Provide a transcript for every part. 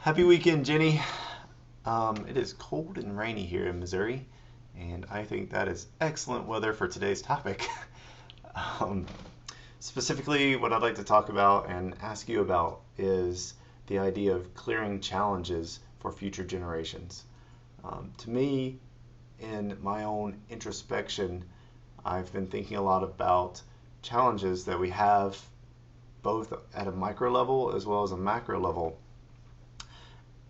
Happy weekend, Jenny. It is cold and rainy here in Missouri, and I think that is excellent weather for today's topic. um, Specifically, what I'd like to talk about and ask you about is the idea of clearing challenges for future generations. To me, in my own introspection, I've been thinking a lot about challenges that we have both at a micro level as well as a macro level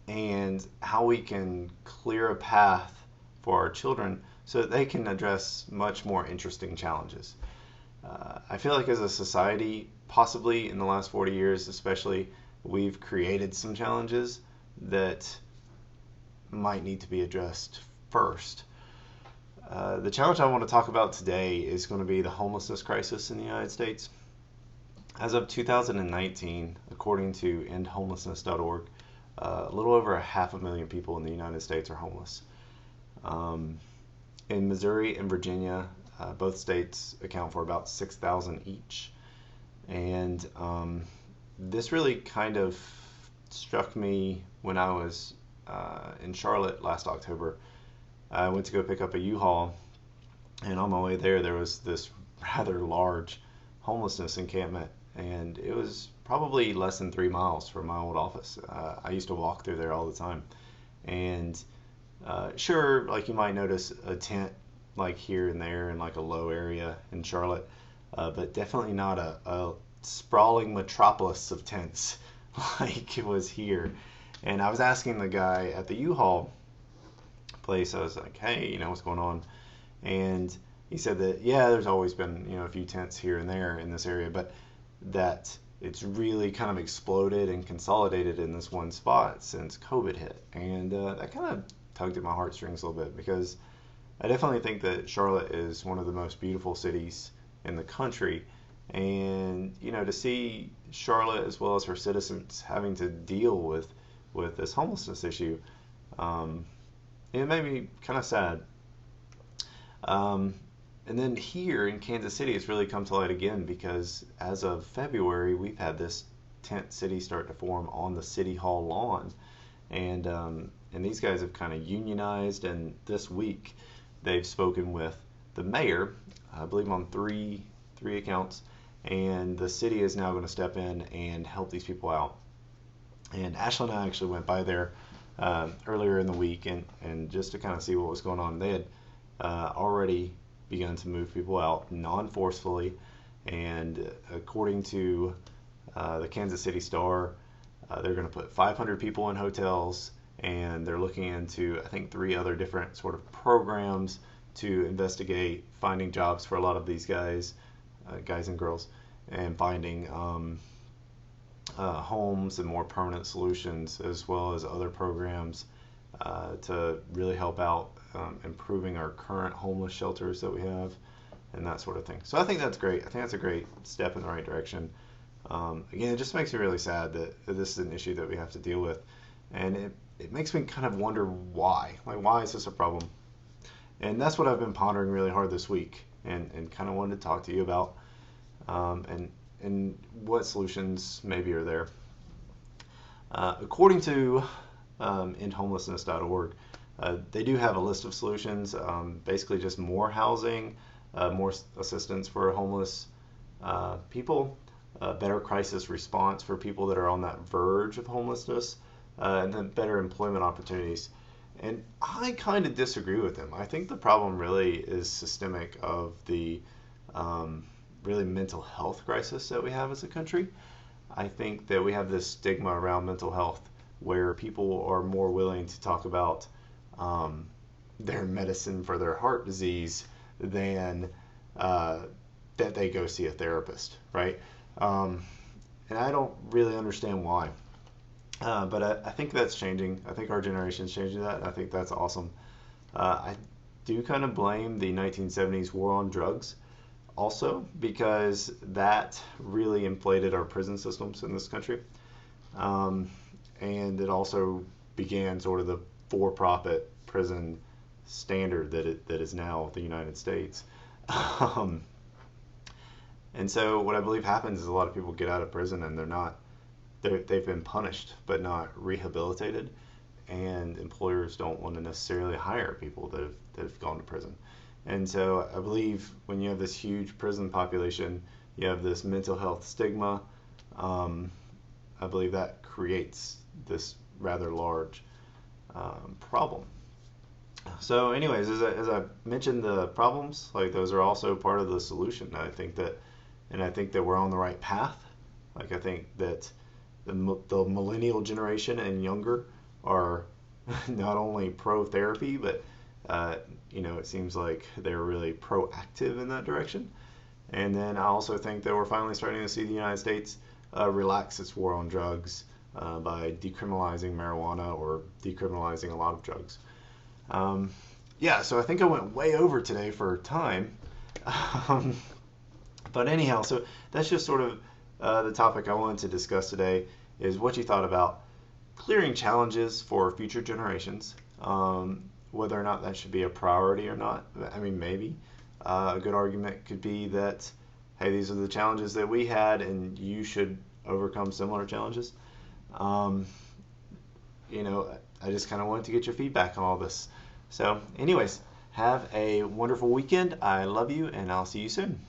and how we can clear a path for our children so that they can address much more interesting challenges. I feel like as a society, possibly in the last 40 years especially, we've created some challenges that might need to be addressed first. The challenge I want to talk about today is going to be the homelessness crisis in the United States. As of 2019, according to endhomelessness.org, a little over 500,000 people in the United States are homeless. Um, in Missouri and Virginia, both states account for about 6,000 each. And this really kind of struck me when I was in Charlotte last October. I went to go pick up a U-Haul, and on my way there, there was this rather large homelessness encampment, and it was probably less than 3 miles from my old office. I used to walk through there all the time, and sure, like you might notice a tent like here and there in like a low area in Charlotte, but definitely not a sprawling metropolis of tents like it was here. And I was asking the guy at the U-Haul place, I was like, hey, what's going on? And he said that, yeah, there's always been, a few tents here and there in this area, but that it's really kind of exploded and consolidated in this one spot since COVID hit. And that kind of tugged at my heartstrings a little bit because I definitely think that Charlotte is one of the most beautiful cities in the country. And, to see Charlotte as well as her citizens having to deal with this homelessness issue, um, it made me kind of sad. Um, and then here in Kansas City, it's really come to light again because as of February, we've had this tent city start to form on the city hall lawn, and these guys have kind of unionized. And this week, they've spoken with the mayor, I believe on three accounts, and the city is now going to step in and help these people out. And Ashley and I actually went by there earlier in the week and just to kind of see what was going on. They had already begun to move people out non-forcefully, and according to the Kansas City Star, they're going to put 500 people in hotels, and they're looking into, I think, 3 other different sort of programs to investigate finding jobs for a lot of these guys, guys and girls, and finding homes and more permanent solutions, as well as other programs to really help out improving our current homeless shelters that we have and that sort of thing. So I think that's great. I think that's a great step in the right direction. Again, it just makes me really sad that this is an issue that we have to deal with. And it makes me kind of wonder why. Like, why is this a problem? And that's what I've been pondering really hard this week and kind of wanted to talk to you about and what solutions maybe are there. According to endhomelessness.org, they do have a list of solutions, basically just more housing, more assistance for homeless people, better crisis response for people that are on that verge of homelessness, and then better employment opportunities. And I kind of disagree with them. I think the problem really is systemic of the really mental health crisis that we have as a country. I think that we have this stigma around mental health where people are more willing to talk about their medicine for their heart disease than that they go see a therapist, right? And I don't really understand why. But I think that's changing. I think our generation's changing that, and I think that's awesome. I do kind of blame the 1970s war on drugs also because that really inflated our prison systems in this country. And it also began sort of the for-profit prison standard that is now the United States. And so what I believe happens is a lot of people get out of prison and they're not they've been punished but not rehabilitated, and employers don't want to necessarily hire people that have gone to prison. And so I believe when you have this huge prison population, you have this mental health stigma. Um, I believe that creates this rather large problem. So, anyways, as I mentioned the problems, like those are also part of the solution. I think that we're on the right path. Like I think that the millennial generation and younger are not only pro therapy, but it seems like they're really proactive in that direction. And then I also think that we're finally starting to see the United States relax its war on drugs by decriminalizing marijuana or decriminalizing a lot of drugs. Yeah, so I think I went way over today for time. Um, but anyhow, so that's just sort of the topic I wanted to discuss today is what you thought about clearing challenges for future generations. Whether or not that should be a priority or not, I mean, maybe. A good argument could be that, hey, these are the challenges that we had, and you should overcome similar challenges. Um, I just kind of wanted to get your feedback on all this. So, anyways, have a wonderful weekend. I love you, and I'll see you soon.